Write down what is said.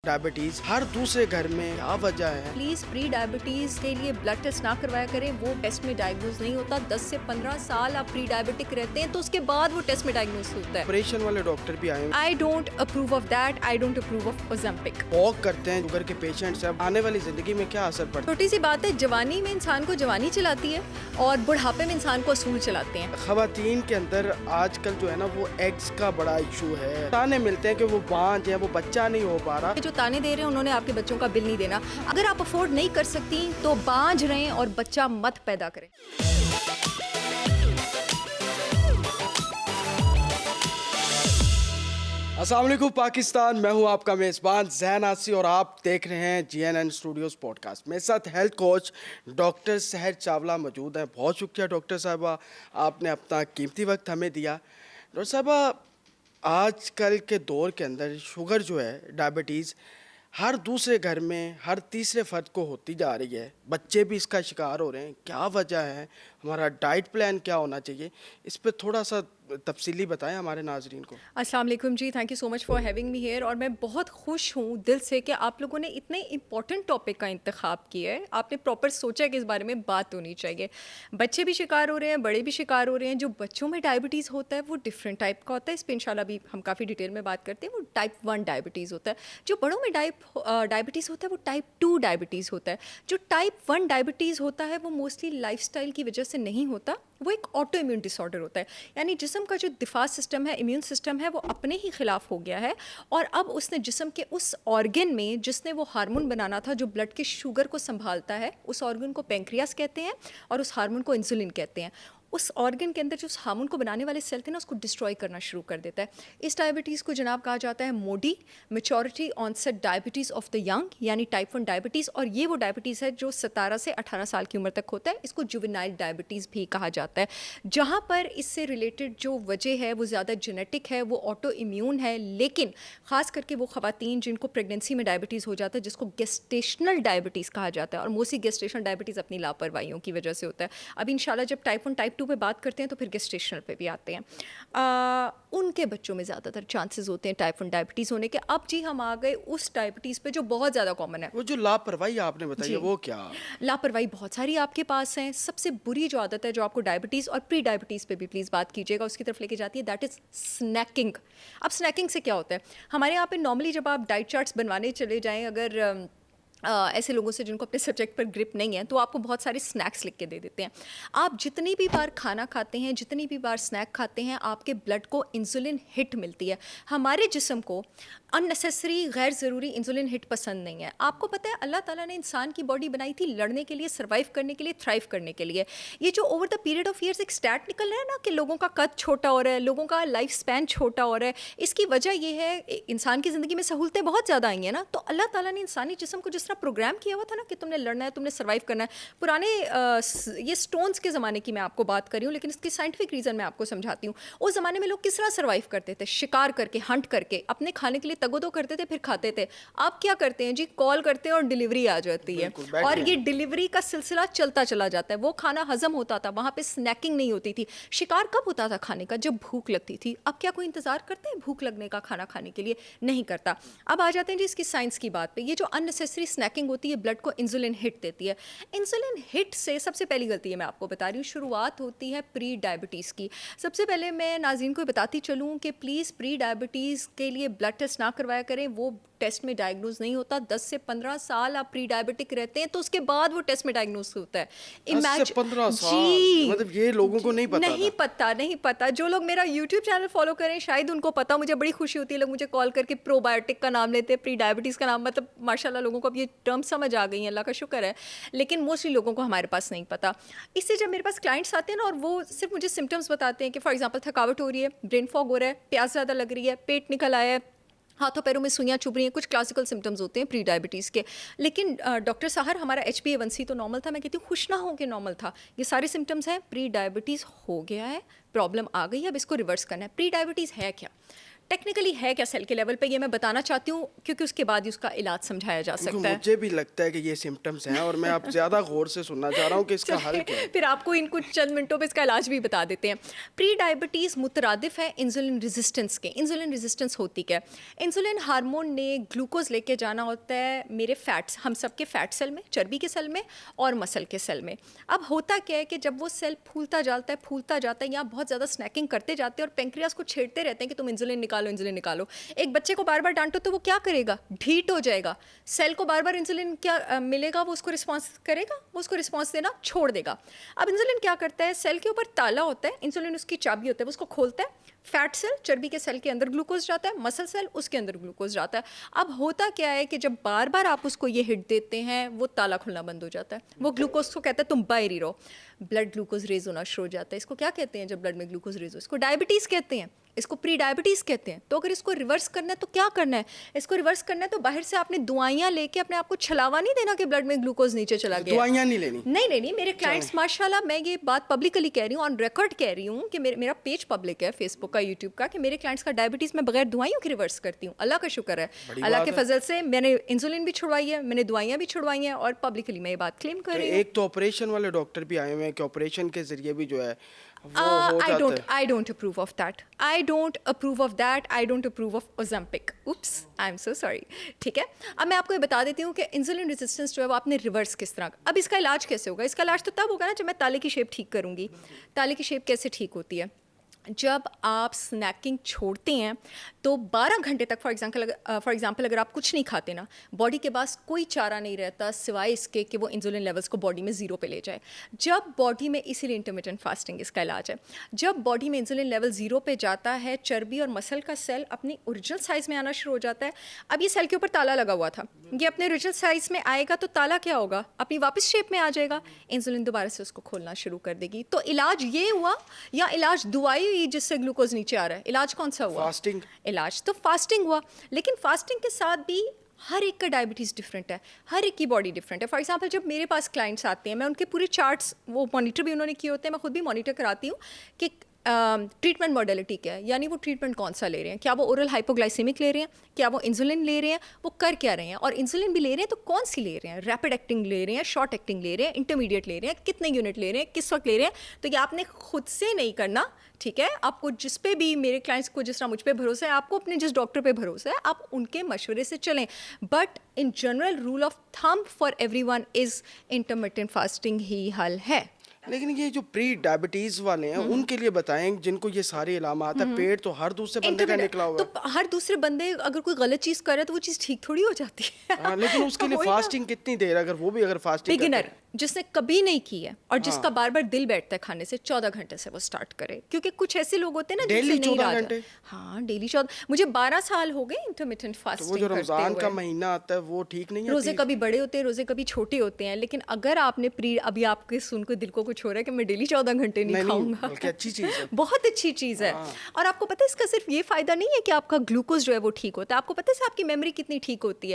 Diabetes हर दूसरे घर में क्या वजह है? प्लीज प्री डायबिटीज के लिए ब्लड टेस्ट ना करवाया करें, वो टेस्ट में डायग्नोज नहीं होता। 10 से 15 साल आप प्री डायबिटिक रहते हैं तो उसके बाद वो टेस्ट में डायग्नोज होता है। ऑपरेशन वाले डॉक्टर भी आए हैं। I don't approve of that, I don't approve of Ozempic. Walk करते हैं शुगर के पेशेंट से, अब आने वाली जिंदगी में क्या असर पड़ता छोटी सी बात है, जवानी में इंसान को जवानी चलाती है और बुढ़ापे में इंसान को असूल चलाते हैं। है? खवातीन के अंदर आजकल जो है ना वो एग्स का बड़ा इशू है। ताने मिलते हैं कि वो बांझ है, वो बच्चा नहीं हो पा रहा। जो ताने दे रहे हैं उन्होंने आपके बच्चों का बिल नहीं देना। अगर आप अफोर्ड नहीं कर सकती तो बांझ रहें और बच्चा मत पैदा करें। अस्सलाम वालेकुम पाकिस्तान, मैं हूं आपका मेज़बान ज़ैन आसी और आप देख रहे हैं GNN स्टूडियोज़ पॉडकास्ट। मेरे साथ हेल्थ कोच डॉक्टर सहर चावला मौजूद हैं। बहुत शुक्रिया डॉक्टर साहबा, आपने अपना कीमती वक्त हमें दिया। डॉक्टर साहबा, आजकल के दौर के अंदर शुगर जो है, डायबिटीज़ हर दूसरे घर में, हर तीसरे फर्द को होती जा रही है। बच्चे भी इसका शिकार हो रहे हैं। क्या वजह है? हमारा डाइट प्लान क्या होना चाहिए? इस पर थोड़ा सा तफसीली बताएं हमारे नाजरीन को। अस्सलाम वालेकुम जी, thank you so much for having me here. और मैं बहुत खुश हूँ दिल से कि आप लोगों ने इतने इंपॉर्टेंट टॉपिक का इंतखाब किया है। आपने प्रॉपर सोचा कि इस बारे में बात होनी चाहिए। बच्चे भी शिकार हो रहे हैं, बड़े भी शिकार हो रहे हैं। जो बच्चों में डायबिटीज़ होता है वो डिफरेंट टाइप का होता है। इस पर इंशाल्लाह भी हम काफ़ी डिटेल में बात करते हैं। वो टाइप 1 डायबिटीज़ होता है। जो बड़ों में डायबिटीज़ होता है वो टाइप 2 डायबिटीज़ होता है। जो टाइप 1 डायबिटीज़ होता है वो मोस्टली लाइफस्टाइल की वजह से नहीं होता, वो एक ऑटो इम्यून डिसऑर्डर होता है। यानी जिस्म का जो दिफा सिस्टम है, इम्यून सिस्टम है, वो अपने ही खिलाफ हो गया है और अब उसने जिस्म के उस ऑर्गन में जिसने वो हार्मोन बनाना था जो ब्लड के शुगर को संभालता है, उस ऑर्गन को पेंक्रियास कहते हैं और उस हार्मोन को इंसुलिन कहते हैं। उस ऑर्गन के अंदर जो उस हार्मोन को बनाने वाले सेल थे ना, उसको डिस्ट्रॉय करना शुरू कर देता है। इस डायबिटीज़ को जनाब कहा जाता है MODY, maturity onset diabetes of the young, यानी टाइप 1 डायबिटीज़। और ये वो डायबिटीज़ है जो 17 से 18 साल की उम्र तक होता है। इसको जुवेनाइल डायबिटीज़ भी कहा जाता है। जहाँ पर इससे रिलेटेड जो वजह है वो ज़्यादा जेनेटिक है, वो ऑटो इम्यून है। लेकिन ख़ास करके वो ख़वातीन जिनको प्रेगनेंसी में डायबिटीज़ हो जाता है, जिसको गेस्टेशनल डायबिटीज़ कहा जाता है, और मोस्टली गेस्टेशनल डायबिटीज़ अपनी लापरवाहियों की वजह से होता है। अब इंशाल्लाह जब टाइप 1 टाइप 2 पे बात करते हैं तो फिर गेस्टेशनल पे भी आते हैं। उनके बच्चों में ज़्यादातर चांसेस होते हैं टाइप 1 डायबिटीज़ होने के। अब जी हम आ गए उस डायबिटीज़ पे जो बहुत ज़्यादा कॉमन है। वो जो लापरवाही आपने बताई है वो क्या? लापरवाही बहुत सारी आपके पास हैं। सबसे बुरी जो आदत है जो आपको डायबिटीज़ और प्री डायबिटीज़ पे भी प्लीज़ बात कीजिएगा, उसकी तरफ लेके जाती है, दैट इज़ स्नैकिंग। अब स्नैकिंग से क्या होता है? हमारे यहाँ पे नॉर्मली जब आप डाइट चार्ट्स बनवाने चले जाएँ, अगर ऐसे लोगों से जिनको अपने सब्जेक्ट पर ग्रिप नहीं है, तो आपको बहुत सारे स्नैक्स लिख के दे देते हैं। आप जितनी भी बार खाना खाते हैं, जितनी भी बार स्नैक खाते हैं, आपके ब्लड को इंसुलिन हिट मिलती है। हमारे जिस्म को अननेसेसरी गैर ज़रूरी इंसुलिन हिट पसंद नहीं है। आपको पता है अल्लाह ताला ने इंसान की बॉडी बनाई थी लड़ने के लिए, सर्वाइव करने के लिए, थ्राइव करने के लिए। ये जो over the period of years एक स्टैट निकल रहा है ना कि लोगों का कद छोटा हो रहा है, लोगों का लाइफ स्पैन छोटा हो रहा है, इसकी वजह ये है इंसान की ज़िंदगी में सहूलतें बहुत ज़्यादा आई हैं ना। तो अल्लाह ताला ने इंसानी जिस्म को जिस तरह प्रोग्राम किया हुआ था ना कि तुमने लड़ना है, तुमने सर्वाइव करना है। पुराने ये स्टोन्स के ज़माने की मैं आपको बात कर रही हूँ, लेकिन इसकी साइंटिफिक रीज़न मैं आपको समझाती हूँ। उस ज़माने में लोग किस तरह सर्वाइव करते थे? शिकार करके, हंट करके, अपने खाने के लिए तगोदो करते थे, फिर खाते थे। आप क्या करते हैं जी? कॉल करते हैं और डिलीवरी आ जाती है, और ये डिलीवरी का सिलसिला चलता चला जाता है। वो खाना हजम होता था, वहाँ पे स्नैकिंग नहीं होती थी। शिकार कब होता था खाने का? जब भूख लगती थी। अब क्या कोई इंतज़ार करते हैं भूख लगने का खाना खाने के लिए? नहीं करता। अब आ जाते हैं जी इसकी साइंस की बात पे। ये जो अननेसेसरी स्नैकिंग होती है, ब्लड को इंसुलिन हिट देती है। इंसुलिन हिट से सबसे पहली गलती है, मैं आपको बता रही हूँ, शुरुआत होती है प्री डायबिटीज़ की। सबसे पहले मैं नाज़रीन को बताती चलूँ कि प्लीज़ प्री डायबिटीज़ के लिए ब्लड टेस्ट ना करवाया करें। वो टेस्ट में डायग्नोज नहीं होता। 10 से 15 साल आप प्री डायबिटिक रहते हैं तो उसके बाद वो टेस्ट में डायग्नोज होता है। 10 से 15 साल, मतलब ये लोगों को नहीं पता नहीं पता। जो लोग मेरा यूट्यूब चैनल फॉलो करें शायद उनको पता। मुझे बड़ी खुशी होती है, लोग मुझे कॉल करके प्रोबायोटिक का नाम लेते हैं, प्री डायबिटीज़ का नाम, मतलब माशाल्लाह लोगों को अब ये टर्म समझ आ गई हैं, अल्लाह का शुक्र है। लेकिन मोस्टली लोगों को हमारे पास नहीं पता। इससे जब मेरे पास क्लाइंट्स आते हैं ना और वो सिर्फ मुझे सिम्टम्स बताते हैं कि फॉर एग्जाम्पल थकावट हो रही है, ब्रेन फॉग हो रहा है, प्यास ज़्यादा लग रही है, पेट निकल आया है, हाथों पैरों में सुइयाँ चुभ रही हैं, कुछ क्लासिकल सिम्टम्स होते हैं प्री डायबिटीज़ के। लेकिन डॉक्टर साहर हमारा HbA1c तो नॉर्मल था। मैं कहती हूँ खुश ना हो के नॉर्मल था। ये सारे सिम्टम्स हैं, प्री डायबिटीज़ हो गया है, प्रॉब्लम आ गई है, अब इसको रिवर्स करना है। प्री डायबिटीज़ है क्या? टेक्निकली है क्या सेल के लेवल पे, ये मैं बताना चाहती हूँ क्योंकि उसके बाद ही उसका इलाज समझाया जा क्योंकि सकता है। मुझे भी लगता है कि ये सिम्टम्स हैं और मैं अब ज़्यादा गौर से सुनना चाह रहा हूँ कि इसका हल क्या है। फिर आपको इन कुछ चंद मिनटों पे इसका इलाज भी बता देते हैं। प्री डायबिटीज़ मुतरादिफ है इंसुलिन रेजिस्टेंस के। इंसुलिन रेजिस्टेंस होती क्या है? इंसुलिन हार्मोन ने ग्लूकोज लेके जाना होता है मेरे फैट्स, हम सबके फैट सेल में, चर्बी के सेल में और मसल के सेल में। अब होता क्या है कि जब वो सेल फूलता जाता है, यहाँ बहुत ज़्यादा स्नैकिंग करते जाते हैं और पेंक्रियाज को छेड़ते रहते हैं कि तुम इंसुलिन निकालो। एक बच्चे को बार बार डांटो तो वो क्या करेगा? ढीठ हो जाएगा। सेल को बार बार इंसुलिन क्या मिलेगा, वो उसको रिस्पॉन्स करेगा, वो उसको रिस्पॉन्स देना छोड़ देगा। अब इंसुलिन क्या करता है, सेल के ऊपर ताला होता है, इंसुलिन उसकी चाबी होता है, वो उसको खोलता है। फैट सेल, चर्बी के सेल के अंदर ग्लूकोज जाता है, मसल सेल उसके अंदर ग्लूकोज जाता है। अब होता क्या है कि जब बार बार आप उसको ये हिट देते हैं, वो ताला खुलना बंद हो जाता है। वो ग्लूकोज को कहता है तुम बाहर ही रहो, ब्लड ग्लूकोज रेज होना शुरू हो जाता है। इसको क्या कहते हैं जब ब्लड में ग्लूकोज रेज हो? इसको डायबिटीज़ कहते हैं, इसको प्री डायबिटीज़ कहते हैं। तो अगर इसको रिवर्स करना है तो क्या करना है? इसको रिवर्स करना है तो बाहर से आपने दवाइयाँ लेके अपने आप को छलावा नहीं देना कि ब्लड में ग्लूकोज नीचे चला गया। दवाइयाँ नहीं लेनी? नहीं, मेरे क्लाइंट्स माशाल्लाह, मैं ये बात पब्लिकली कह रही हूँ, ऑन रिकॉर्ड कह रही हूँ कि मेरा पेज पब्लिक है फेसबुक का, यूट्यूब का, कि मेरे क्लाइंट्स का डायबिटीज़ मैं बगैर दवाइयों के रिवर्स करती हूँ। अल्लाह का शुक्र है, अल्लाह के फजल से मैंने इंसुलिन भी छुड़वाई है, मैंने दवाइयाँ भी छुड़वाई हैं और पब्लिकली मैं ये बात क्लेम कर तो रही हूँ। एक तो ऑपरेशन वाले डॉक्टर भी आए हुए हैं कि ऑपरेशन के जरिए भी जो है वो हो जाता है। I don't approve of that. I don't approve of that. I don't approve of Ozempic. Oops, I'm so sorry. ठीक है, अब मैं आपको ये बता देती हूँ कि इंसुलिन रेजिस्टेंस जो है वो आपने रिवर्स किस तरह। अब इसका इलाज कैसे होगा? इसका इलाज तो तब होगा ना जब मैं ताले की शेप ठीक करूँगी। ताले की शेप कैसे ठीक होती है? जब आप स्नैकिंग छोड़ते हैं तो 12 घंटे तक फॉर एग्जांपल अगर आप कुछ नहीं खाते ना, बॉडी के पास कोई चारा नहीं रहता सिवाय इसके कि वो इंसुलिन लेवल्स को बॉडी में ज़ीरो पे ले जाए। जब बॉडी में, इसीलिए इंटरमिटेंट फास्टिंग इसका इलाज है, जब बॉडी में इंसुलिन लेवल ज़ीरो पे जाता है, चर्बी और मसल का सेल अपनी ओरिजिनल साइज़ में आना शुरू हो जाता है। अब ये सेल के ऊपर ताला लगा हुआ था, ये अपने ओरिजिनल साइज़ में आएगा तो ताला क्या होगा? अपनी वापस शेप में आ जाएगा। इंसुलिन दोबारा से उसको खोलना शुरू कर देगी। तो इलाज ये हुआ या इलाज दवाई जिससे ग्लूकोज नीचे आ रहा है? इलाज कौन सा हुआ? फास्टिंग। इलाज तो फास्टिंग हुआ, लेकिन फास्टिंग के साथ भी हर एक का डायबिटीज़ डिफरेंट है, हर एक की बॉडी डिफरेंट है। फॉर एग्जांपल जब मेरे पास क्लाइंट्स आते हैं, मैं उनके पूरे चार्ट्स, वो मॉनिटर भी उन्होंने किए होते हैं, मैं खुद भी मॉनिटर कराती हूँ कि ट्रीटमेंट मॉडलिटी क्या है, यानी वो ट्रीटमेंट कौन सा ले रहे हैं। क्या वो ओरल हाइपोग्लाइसेमिक ले रहे हैं, क्या वो इंसुलिन ले रहे हैं, वो कर क्या रहे हैं, और इंसुलिन भी ले रहे हैं तो कौन सी ले रहे हैं? रैपिड एक्टिंग ले रहे हैं, शॉर्ट एक्टिंग ले रहे हैं, इंटरमीडिएट ले रहे हैं, कितने यूनिट ले रहे हैं, किस वक्त ले रहे हैं? तो ये आपने खुद से नहीं करना, ठीक है? आपको जिस पे भी, मेरे क्लाइंट्स को जिस तरह मुझ पे भरोसा है, आपको अपने जिस डॉक्टर पे भरोसा है, आप उनके मशवरे से चलें। But in general rule of thumb for everyone is intermittent fasting ही हल है। लेकिन ये जो प्री डायबिटीज वाले हैं उनके लिए बताएं जिनको ये सारे इलामात है। पेट तो हर दूसरे बंदे का निकला हुआ है। तो हर दूसरे बंदे अगर कोई गलत चीज़ करे तो वो चीज़ ठीक थोड़ी हो जाती है। हाँ, लेकिन उसके लिए वही ना। फास्टिंग कितनी देर, अगर वो भी अगर फास्टिंग बिगिनर जिसने कभी नहीं की है और जिसका बार बार दिल बैठता है खाने से, 14 घंटे से वो स्टार्ट करे, क्योंकि कुछ ऐसे लोग होते हैं ना डेली जिनसे नहीं 14 रहा घंटे? हाँ, डेली 14। मुझे 12 साल हो गए इंटरमिटेंट तो वो फास्टिंग जो करते रमजान का हुए। महीना आता है वो ठीक नहीं है? रोजे कभी बड़े होते हैं, रोजे कभी छोटे होते हैं, लेकिन अगर आपने अभी आपके सुन को दिल को कुछ हो रहा है कि मैं डेली 14 घंटे नहीं खाऊंगा, बल्कि अच्छी चीज है। बहुत अच्छी चीज़ है। और आपको पता है इसका सिर्फ ये फ़ायदा नहीं है कि आपका ग्लूकोज जो है वो ठीक होता है, आपको पता है इससे आपकी मेमोरी कितनी ठीक होती है।